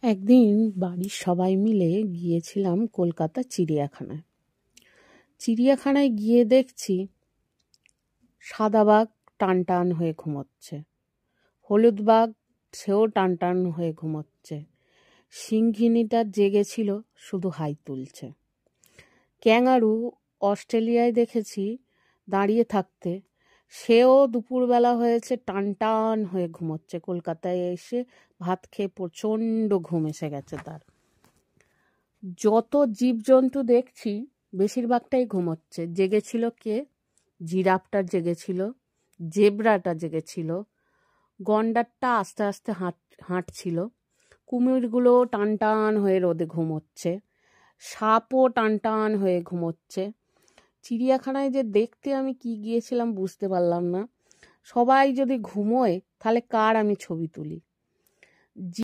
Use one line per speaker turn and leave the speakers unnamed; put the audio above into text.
একদিন বাড়ির সবাই মিলে গিয়েছিলাম কলকাতা চিড়িয়াখানায়। চিড়িয়াখানায় গিয়ে দেখছি সাদা বাঘ টান টান হয়ে ঘুমোচ্ছে, হলুদ বাঘ সেও টান টান হয়ে ঘুমোচ্ছে, সিংহিনীটা জেগেছিল শুধু হাই তুলছে। ক্যাঙ্গারু অস্ট্রেলিয়ায় দেখেছি দাঁড়িয়ে থাকতে, সেও দুপুরবেলা হয়েছে টান টান হয়ে ঘুমোচ্ছে। কলকাতায় এসে ভাত খেয়ে প্রচণ্ড ঘুম এসে গেছে তার। যত জীবজন্তু দেখছি বেশিরভাগটাই ঘুমোচ্ছে। জেগেছিল কে? জিরাফটা জেগেছিল, জেব্রাটা জেগেছিল, গন্ডারটা আস্তে আস্তে হাঁটছিল, কুমিরগুলো টান টান হয়ে রোদে ঘুমোচ্ছে, সাপও টান টান হয়ে ঘুমোচ্ছে। চিড়িয়াখানায় যে দেখতে আমি কি গিয়েছিলাম বুঝতে পারলাম না। সবাই যদি ঘুমোয় তাহলে কার আমি ছবি তুলি?